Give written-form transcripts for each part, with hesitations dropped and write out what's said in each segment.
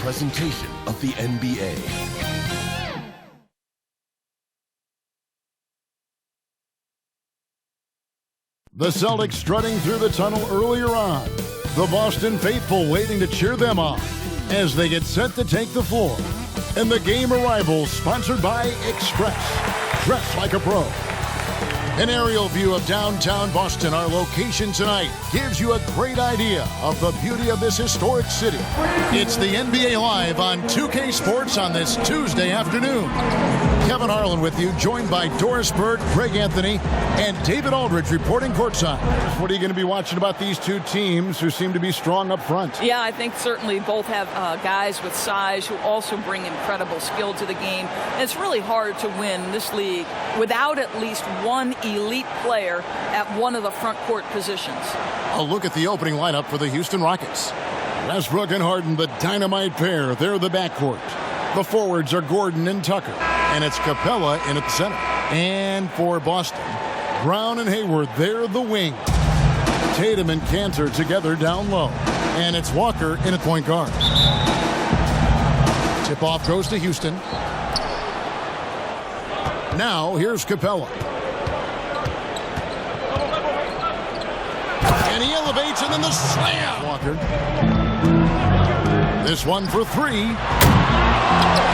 presentation of the NBA. The Celtics strutting through the tunnel earlier on. The Boston faithful waiting to cheer them on as they get set to take the floor. And the game arrival sponsored by Express. Dress like a pro. An aerial view of downtown Boston, our location tonight, gives you a great idea of the beauty of this historic city. It's the NBA Live on 2K Sports on this Tuesday afternoon. Kevin Harlan with you, joined by Doris Bird, Greg Anthony, and David Aldridge reporting courtside. What are you going to be watching about these two teams who seem to be strong up front? Yeah, I think certainly both have guys with size who also bring incredible skill to the game. And it's really hard to win this league without at least one elite player at one of the front court positions. A look at the opening lineup for the Houston Rockets. Westbrook and Harden, the dynamite pair. They're the backcourt. The forwards are Gordon and Tucker. And it's Capella in at the center. And for Boston, Brown and Hayward, they're the wing. Tatum and Cantor together down low. And it's Walker in at point guard. Tip-off goes to Houston. Now, here's Capella. And he elevates, and then the slam. Walker. This one for three.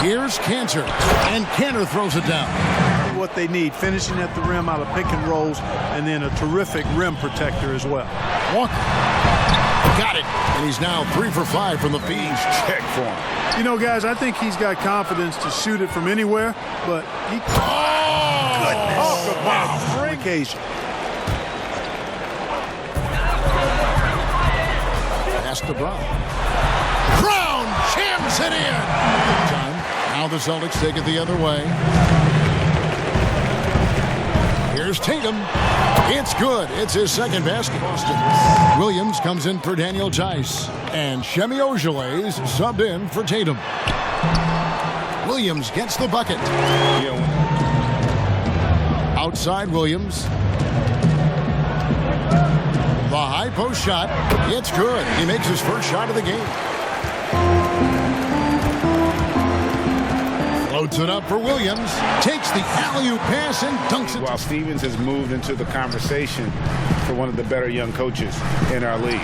Here's Cantor, and Cantor throws it down. What they need, finishing at the rim out of pick and rolls, and then a terrific rim protector as well. Walker. Got it. And he's now 3 for 5 from the feed. Check for him. You know, guys, I think he's got confidence to shoot it from anywhere, but he... Oh! Goodness. Oh, wow. Great occasion. Pass to Brown. Brown jams it in. Time. Now the Celtics take it the other way. Here's Tatum. It's good. It's his second basket. Boston. Williams comes in for Daniel Tice. And Shemi Ojeley's subbed in for Tatum. Williams gets the bucket. Outside Williams. The high post shot. It's good. He makes his first shot of the game. Floats it up for Williams. Takes the alley-oop pass and dunks it. While Stevens has moved into the conversation for one of the better young coaches in our league.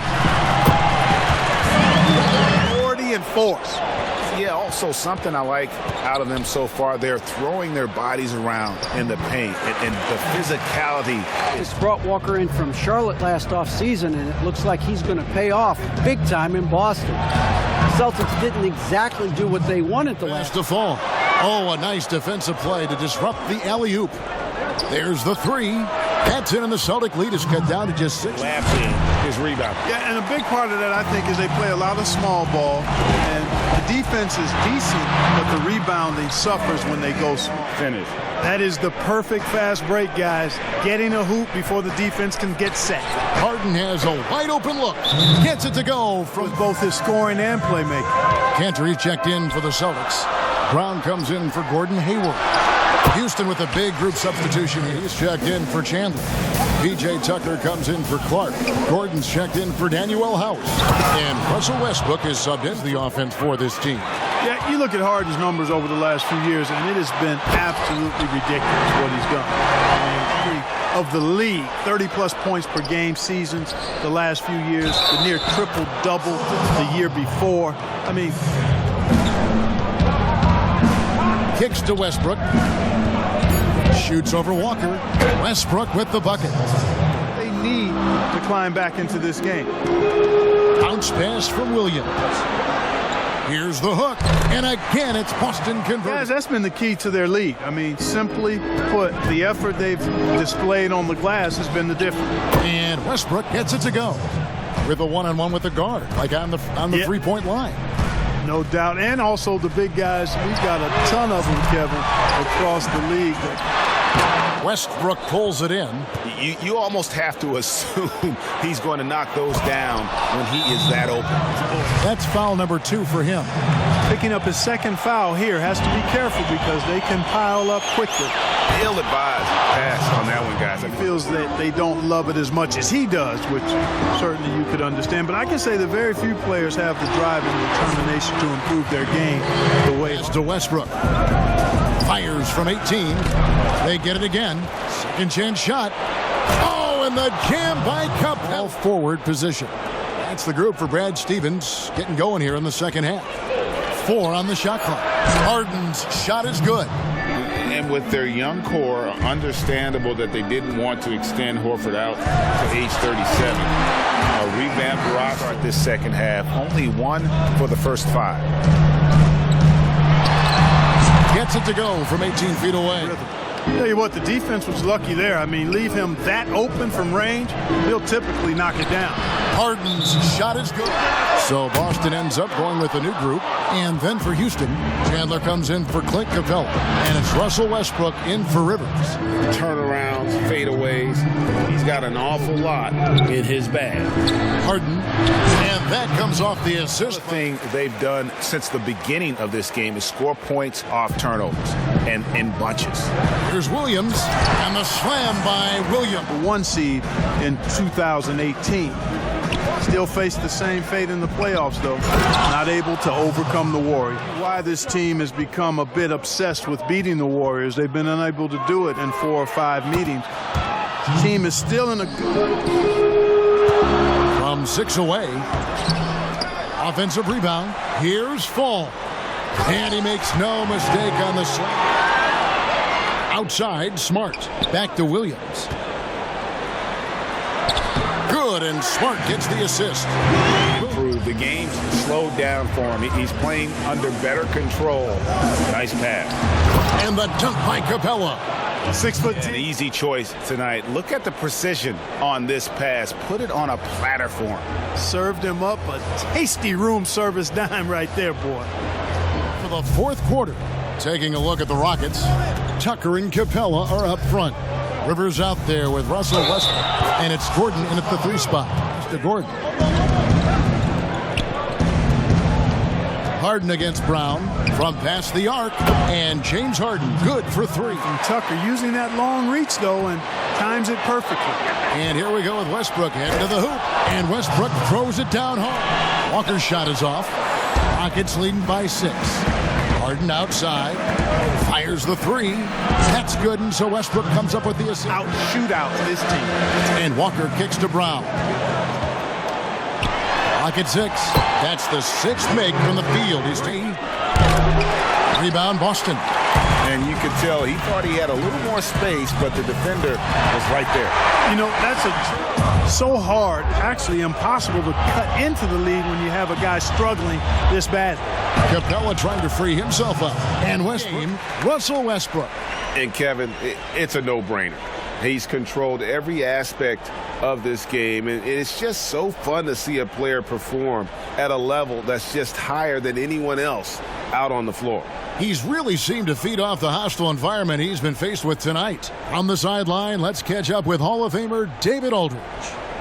40 and force. Yeah, also something I like out of them so far, they're throwing their bodies around in the paint and the physicality. Just brought Walker in from Charlotte last offseason, and it looks like he's going to pay off big time in Boston. Celtics didn't exactly do what they wanted the last to fall. Oh, a nice defensive play to disrupt the alley-oop. There's the three. That's in, and the Celtic lead is cut down to just 6. Lamping his rebound. Yeah, and a big part of that, I think, is they play a lot of small ball, and the defense is decent, but the rebounding suffers when they go small. Finish. That is the perfect fast break, guys. Getting a hoop before the defense can get set. Harden has a wide-open look. Gets it to go from both his scoring and playmaking. Cantor checked in for the Celtics. Brown comes in for Gordon Hayward. Houston with a big group substitution. He's checked in for Chandler. P.J. Tucker comes in for Clark. Gordon's checked in for Daniel House. And Russell Westbrook is subbed into the offense for this team. Yeah, you look at Harden's numbers over the last few years, and it has been absolutely ridiculous what he's done. I mean, of the league, 30-plus points per game seasons the last few years, the near triple-double the year before. I mean... Kicks to Westbrook. Shoots over Walker. Westbrook with the bucket. They need to climb back into this game. Bounce pass from Williams. Here's the hook. And again, it's Boston converted. Guys, that's been the key to their lead. I mean, simply put, the effort they've displayed on the glass has been the difference. And Westbrook gets it to go. With a one-on-one with the guard, like on the three-point line. No doubt. And also the big guys. We've got a ton of them, Kevin, across the league. Westbrook pulls it in. You almost have to assume he's going to knock those down when he is that open. That's foul number 2 for him. Picking up his second foul here, has to be careful because they can pile up quickly. Ill-advised pass on that one, guys. It feels that they don't love it as much as he does, which certainly you could understand. But I can say that very few players have the drive and determination to improve their game the way. It's to Westbrook. Fires from 18. They get it again. Second chance shot. Oh, and the jam by Capel. Forward position. That's the group for Brad Stevens getting going here in the second half. 4 on the shot clock. Harden's shot is good. And with their young core, understandable that they didn't want to extend Horford out to age 37. A revamped roster this second half. Only 1 for the first 5. Gets it to go from 18 feet away. Tell you what, the defense was lucky there. I mean, leave him that open from range, he'll typically knock it down. Harden's shot is good. So Boston ends up going with a new group. And then for Houston, Chandler comes in for Clint Capella. And it's Russell Westbrook in for Rivers. Turnarounds, fadeaways. He's got an awful lot in his bag. Harden. And that comes off the assist. The thing they've done since the beginning of this game is score points off turnovers and in bunches. Here's Williams. And the slam by Williams. 1 seed in 2018. Still face the same fate in the playoffs, though. Not able to overcome the Warriors. Why this team has become a bit obsessed with beating the Warriors. They've been unable to do it in 4 or 5 meetings. The team is still in a... From 6 away. Offensive rebound. Here's Fall. And he makes no mistake on the slam. Outside, Smart. Back to Williams. Good, and Smart gets the assist. Improved. The game's slowed down for him. He's playing under better control. Nice pass. And the dunk by Capella. 6'10". An easy choice tonight. Look at the precision on this pass. Put it on a platter for him. Served him up a tasty room service dime right there, boy. For the 4th quarter, taking a look at the Rockets, Tucker and Capella are up front. Rivers out there with Russell Westbrook, and it's Gordon in at the 3 spot. Mr. Gordon. Harden against Brown from past the arc, and James Harden good for 3. And Tucker using that long reach, though, and times it perfectly. And here we go with Westbrook head to the hoop, and Westbrook throws it down hard. Walker's shot is off. Rockets leading by 6. Harden outside, fires the 3. That's good, and so Westbrook comes up with the assist. Out shootout this team. And Walker kicks to Brown. Rocket 6. That's the 6th make from the field. He's rebound Boston. And you could tell he thought he had a little more space, but the defender was right there. You know, that's so hard, actually impossible to cut into the lead when you have a guy struggling this badly. Capella trying to free himself up. And Russell Westbrook. And Kevin, it's a no-brainer. He's controlled every aspect of this game, and it's just so fun to see a player perform at a level that's just higher than anyone else out on the floor. He's really seemed to feed off the hostile environment he's been faced with tonight. On the sideline, let's catch up with Hall of Famer David Aldridge.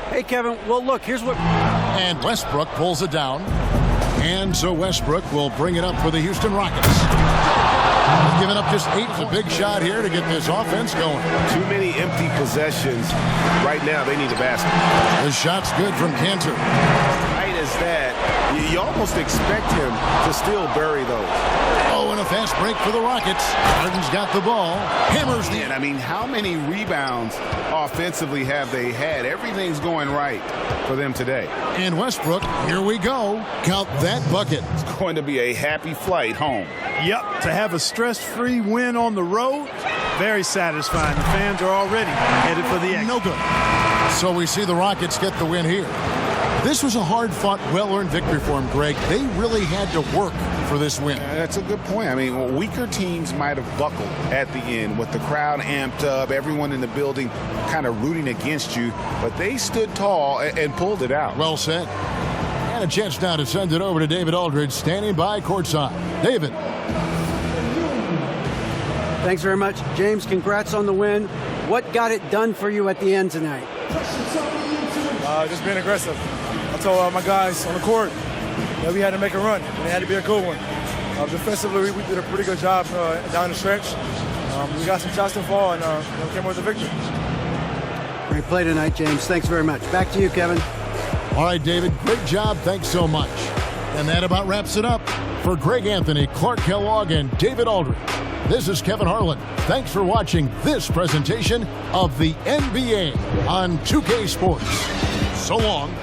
Hey, Kevin, well, look, here's what... And Westbrook pulls it down. And so Westbrook will bring it up for the Houston Rockets. He's given up just 8. It's a big shot here to get this offense going. Too many empty possessions. Right now, they need a basket. The shot's good from Cantor. Tight as that, you almost expect him to still bury those. Oh, and a fast break for the Rockets. Harden's got the ball. Hammers the... And I mean, how many rebounds offensively have they had? Everything's going right for them today. And Westbrook, here we go. Count that bucket. It's going to be a happy flight home. Yep, to have a stress-free win on the road, very satisfying. The fans are already headed for the exit. No good. So we see the Rockets get the win here. This was a hard-fought, well-earned victory for them, Greg. They really had to work for this win. That's a good point. I mean, weaker teams might have buckled at the end with the crowd amped up, everyone in the building kind of rooting against you, but they stood tall and pulled it out. Well said. And a chance now to send it over to David Aldridge, standing by courtside. David. Thanks very much. James, congrats on the win. What got it done for you at the end tonight? Just being aggressive. I told my guys on the court that we had to make a run, and it had to be a good one. Defensively, we did a pretty good job down the stretch. We got some shots to fall and came with the victory. Great play tonight, James. Thanks very much. Back to you, Kevin. All right, David, great job. Thanks so much. And that about wraps it up. For Greg Anthony, Clark Kellogg, and David Aldridge, this is Kevin Harlan. Thanks for watching this presentation of the NBA on 2K Sports. So long.